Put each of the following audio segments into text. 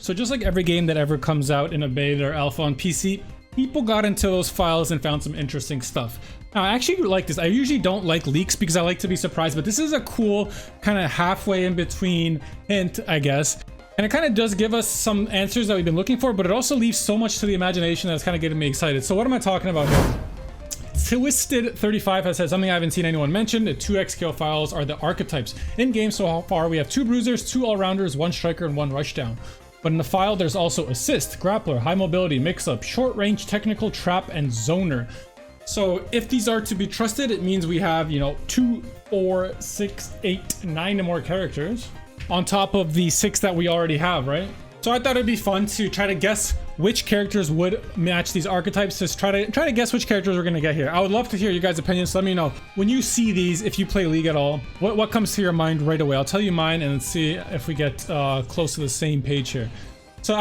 So just like every game that ever comes out in a beta or alpha on PC, people got into those files and found some interesting stuff. Now, I actually like this. I usually don't like leaks because I like to be surprised, but this is a cool kind of halfway in between hint, I guess. And it kind of does give us some answers that we've been looking for, but it also leaves so much to the imagination that's kind of getting me excited. So what am I talking about here? Twisted35 has said something I haven't seen anyone mention. The 2xKO files are the archetypes. In game so far, we have 2 bruisers, 2 all-rounders, 1 striker, and 1 rushdown. But in the file, there's also assist, grappler, high mobility, mix-up, short range, technical, trap, and zoner. So if these are to be trusted, it means we have, 2, 4, 6, 8, 9 more characters on top of the 6 that we already have, right? So I thought it'd be fun to try to guess which characters would match these archetypes. Just try to guess which characters we're gonna get here. I would love to hear you guys' opinions. So let me know when you see these, if you play League at all, what comes to your mind right away. I'll tell you mine and see if we get close to the same page here. So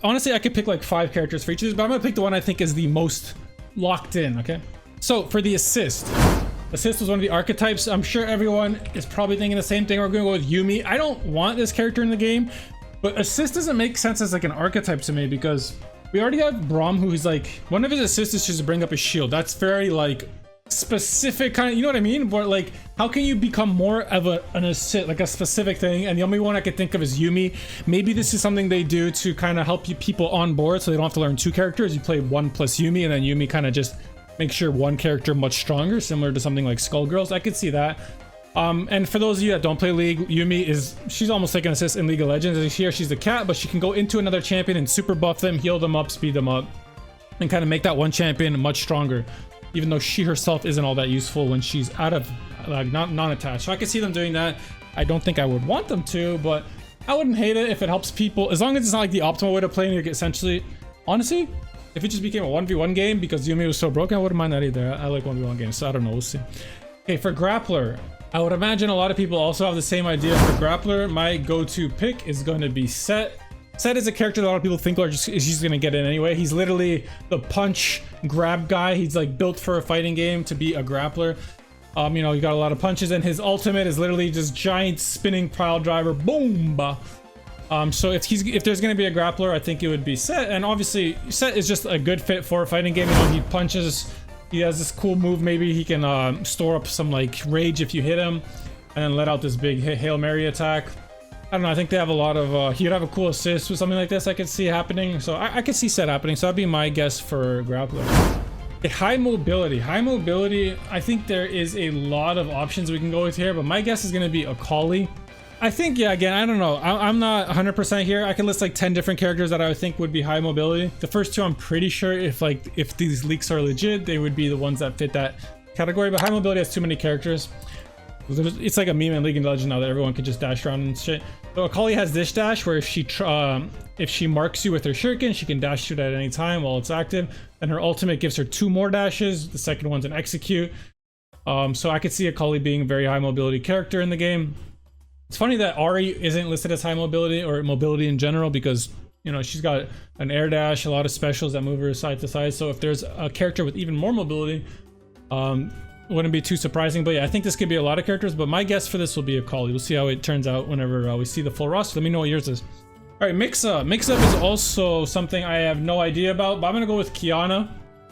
honestly, I could pick like 5 characters for each of these, but I'm gonna pick the one I think is the most locked in, okay? So for the assist was one of the archetypes. I'm sure everyone is probably thinking the same thing. We're gonna go with Yuumi. I don't want this character in the game, but assist doesn't make sense as like an archetype to me because we already have Braum, who's like, one of his assists is just to bring up his shield. That's very like specific kind of, you know what I mean? But like, how can you become more of an assist, like a specific thing? And the only one I could think of is Yuumi. Maybe this is something they do to kind of help you people on board so they don't have to learn 2 characters. You play 1 plus Yuumi, and then Yuumi kind of just makes your 1 character much stronger, similar to something like Skullgirls. I could see that. And for those of you that don't play League, Yuumi she's almost like an assist in League of Legends. Here she's the cat, but she can go into another champion and super buff them, heal them up, speed them up, and kind of make that one champion much stronger, even though she herself isn't all that useful when she's out of like non-attached. So I could see them doing that. I don't think I would want them to, but I wouldn't hate it if it helps people, as long as it's not like the optimal way to play. And essentially, honestly, if it just became a 1v1 game because Yuumi was so broken, I wouldn't mind that either. I like 1v1 games, so I don't know, we'll see. Okay, for grappler, I would imagine a lot of people also have the same idea for grappler. My go-to pick is going to be Set. Set is a character that a lot of people think he's going to get in anyway. He's literally the punch grab guy. He's like built for a fighting game to be a grappler. You got a lot of punches, and his ultimate is literally just giant spinning pile driver. Boom! So if there's going to be a grappler, I think it would be Set. And obviously, Set is just a good fit for a fighting game. He punches. He has this cool move. Maybe he can store up some like rage if you hit him, and then let out this big Hail Mary attack. I don't know. I think they have a lot of. He would have a cool assist with something like this. I could see happening. So I could see Set happening. So that'd be my guess for grappler. High mobility. High mobility. I think there is a lot of options we can go with here, but my guess is going to be Akali. I think, yeah, again, I don't know. I'm not 100% here. I can list like 10 different characters that I would think would be high mobility. The first 2, I'm pretty sure if these leaks are legit, they would be the ones that fit that category. But high mobility has too many characters. It's like a meme in League of Legends now that everyone can just dash around and shit. So Akali has this dash where if she marks you with her shuriken, she can dash shoot at any time while it's active. And her ultimate gives her 2 more dashes. The second one's an execute. So I could see Akali being a very high mobility character in the game. It's funny that Ari isn't listed as high mobility or mobility in general because, she's got an air dash, a lot of specials that move her side to side. So if there's a character with even more mobility, wouldn't be too surprising. But yeah, I think this could be a lot of characters, but my guess for this will be Akali. We'll see how it turns out whenever we see the full roster. Let me know what yours is. All right, mix-up. Mix-up is also something I have no idea about, but I'm going to go with Kiana.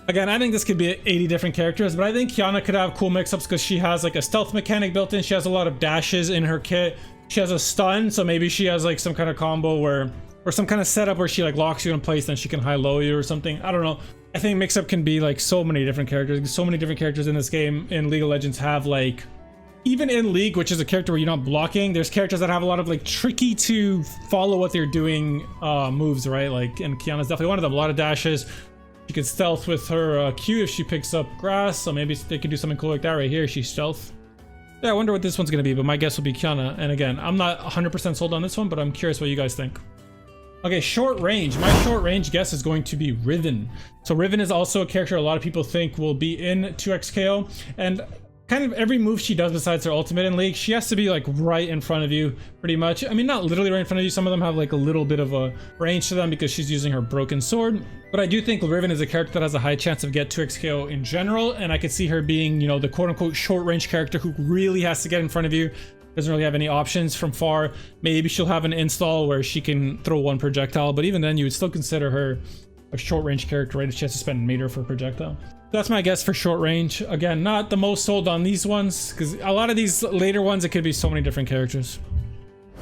Again, I think this could be 80 different characters, but I think Kiana could have cool mix-ups because she has like a stealth mechanic built in. She has a lot of dashes in her kit. She has a stun, so maybe she has like some kind of combo or some kind of setup where she like locks you in place, then she can high-low you or something. I don't know. I think mix-up can be like so many different characters. So many different characters in this game in League of Legends have like, even in League, which is a character where you're not blocking, there's characters that have a lot of like tricky to follow what they're doing moves, right? Like, and Kiana's definitely one of them. A lot of dashes. She can stealth with her Q if she picks up grass, so maybe they can do something cool like that right here. She's stealth. Yeah, I wonder what this one's going to be, but my guess will be Kiana. And again, I'm not 100% sold on this one, but I'm curious what you guys think. Okay, short range. My short range guess is going to be Riven. So Riven is also a character a lot of people think will be in 2xKO, and kind of every move she does besides her ultimate in League, she has to be like right in front of you pretty much. I mean, not literally right in front of you. Some of them have like a little bit of a range to them because she's using her broken sword. But I do think Riven is a character that has a high chance of get 2xKO in general, and I could see her being, the quote-unquote short range character who really has to get in front of you. doesn't really have any options from far. Maybe she'll have an install where she can throw one projectile, but even then you would still consider her a short range character, right? If she has to spend a meter for a projectile. That's my guess for short range. Again, not the most sold on these ones, because a lot of these later ones, it could be so many different characters.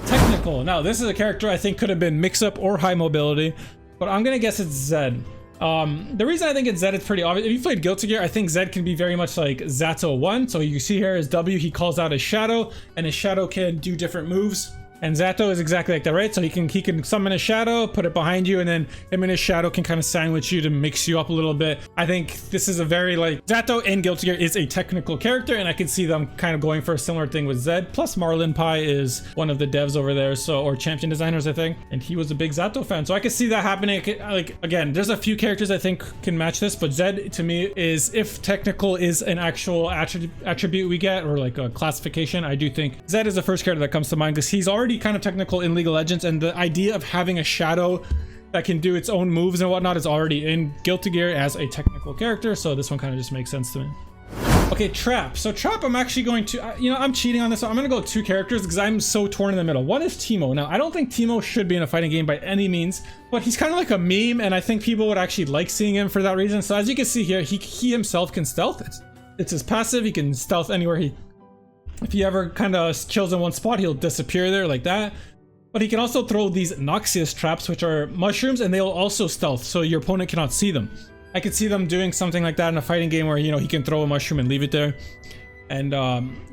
Technical. Now, this is a character I think could have been mix-up or high mobility, but I'm gonna guess it's Zed. The reason I think it's Zed is pretty obvious. If you played Guilty Gear, I think Zed can be very much like Zato 1. So you see here his W, he calls out his shadow, and his shadow can do different moves. And Zato is exactly like that, right? So he can summon a shadow, put it behind you, and then him and his shadow can kind of sandwich you to mix you up a little bit. I think this is a very like Zato in Guilty Gear is a technical character, and I can see them kind of going for a similar thing with Zed. Plus Marlin Pai is one of the devs over there, so or champion designers, I think, and he was a big Zato fan, so I could see that happening. Like again, there's a few characters I think can match this, but Zed to me is, if technical is an actual attribute we get or like a classification, I do think Zed is the first character that comes to mind because he's already kind of technical in League of Legends, and the idea of having a shadow that can do its own moves and whatnot is already in Guilty Gear as a technical character, so this one kind of just makes sense to me. Okay, Trap. So Trap, I'm actually going to, you know, I'm cheating on this, so I'm gonna go 2 characters because I'm so torn in the middle. One is Teemo. Now, I don't think Teemo should be in a fighting game by any means, but he's kind of like a meme, and I think people would actually like seeing him for that reason. So as you can see here, he himself can stealth. It's his passive. He can stealth anywhere if he ever kind of chills in one spot, he'll disappear there like that. But he can also throw these Noxious traps, which are mushrooms, and they'll also stealth, so your opponent cannot see them. I could see them doing something like that in a fighting game where, you know, he can throw a mushroom and leave it there. And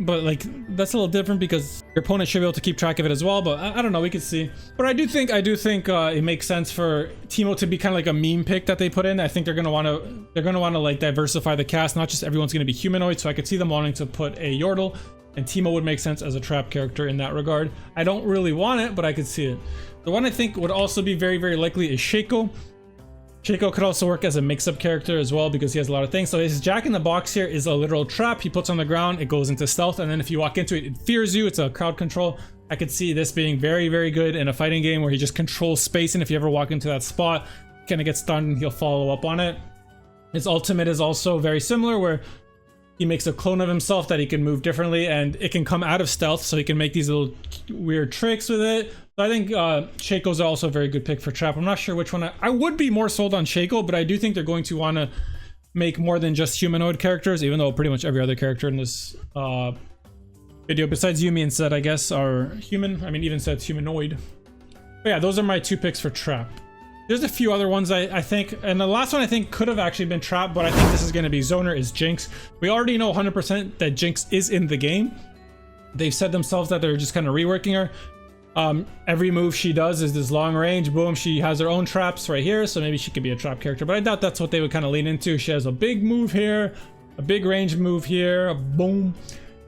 but like that's a little different because your opponent should be able to keep track of it as well. But I don't know, we could see. But I do think it makes sense for Teemo to be kind of like a meme pick that they put in. I think they're gonna want to like diversify the cast. Not just everyone's gonna be humanoid. So I could see them wanting to put a Yordle, and Teemo would make sense as a trap character in that regard. I don't really want it, but I could see it. The one I think would also be very, very likely is Shaco. Shaco could also work as a mix-up character as well because he has a lot of things. So his Jack in the Box here is a literal trap. He puts on the ground, it goes into stealth, and then if you walk into it, it fears you. It's a crowd control. I could see this being very, very good in a fighting game where he just controls space, and if you ever walk into that spot, kind of get stunned and he'll follow up on it. His ultimate is also very similar where he makes a clone of himself that he can move differently, and it can come out of stealth, so he can make these little weird tricks with it. So I think Shaco's also a very good pick for trap. I'm not sure which one. I would be more sold on Shaco, but I do think they're going to want to make more than just humanoid characters, even though pretty much every other character in this video, besides Yuumi and Zed, I guess, are human. I mean, even Zed's humanoid. But yeah, those are my 2 picks for trap. There's a few other ones I think, and the last one I think could have actually been Trap, but I think this is going to be Zoner, is Jinx. We already know 100% that Jinx is in the game. They've said themselves that they're just kind of reworking her. Every move she does is this long range, boom, she has her own traps right here, so maybe she could be a trap character, but I doubt that's what they would kind of lean into. She has a big move here, a big range move here, boom.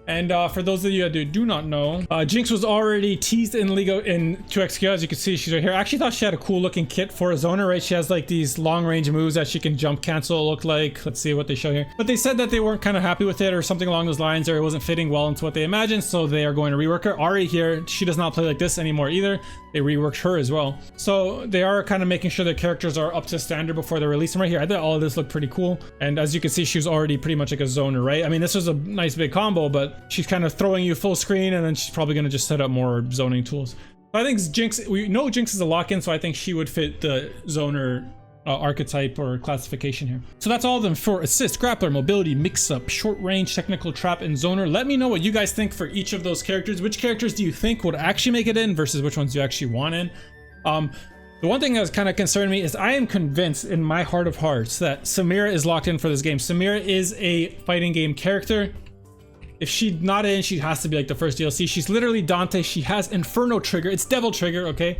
And for those of you that do not know, Jinx was already teased in 2XQ. As you can see, she's right here. I actually thought she had a cool looking kit for a Zoner, right? She has like these long range moves that she can jump cancel, it looked like. Let's see what they show here. But they said that they weren't kind of happy with it or something along those lines, or it wasn't fitting well into what they imagined, so they are going to rework her. Ari here, she does not play like this anymore either. They reworked her as well. So they are kind of making sure the characters are up to standard before they release them right here. I thought all of this looked pretty cool. And as you can see, she was already pretty much like a Zoner, right? I mean, this was a nice big combo, but she's kind of throwing you full screen, and then she's probably going to just set up more zoning tools. So I think Jinx, we know Jinx is a lock-in, so I think she would fit the Zoner archetype or classification here. So that's all of them for assist, grappler, mobility, mix-up, short range, technical, trap, and Zoner. Let me know what you guys think for each of those characters. Which characters do you think would actually make it in versus which ones you actually want in? The one thing that's kind of concerned me is I am convinced in my heart of hearts that Samira is locked in for this game. Samira is a fighting game character. If she's not in, she has to be like the first DLC. She's literally Dante. She has Inferno Trigger. It's Devil Trigger, okay?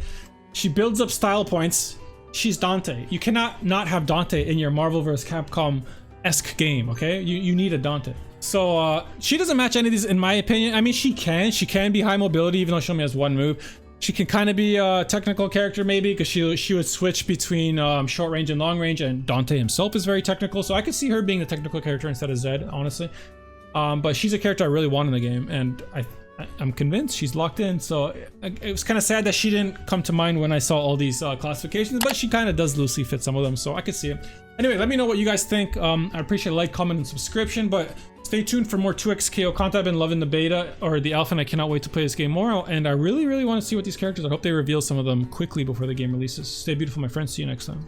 She builds up style points. She's Dante. You cannot not have Dante in your Marvel vs. Capcom-esque game, okay? You need a Dante. So she doesn't match any of these in my opinion. I mean, she can be high mobility, even though she only has one move. She can kind of be a technical character maybe, because she would switch between short range and long range, and Dante himself is very technical, so I could see her being the technical character instead of Zed, honestly. But she's a character I really want in the game, and I'm convinced she's locked in. So it was kind of sad that she didn't come to mind when I saw all these classifications, but she kind of does loosely fit some of them, so I could see it. Anyway, let me know what you guys think. I appreciate a like, comment, and subscription, but stay tuned for more 2x KO content. I've been loving the beta or the alpha, and I cannot wait to play this game more. And I really, really want to see what these characters are. I hope they reveal some of them quickly before the game releases. Stay beautiful, my friends. See you next time.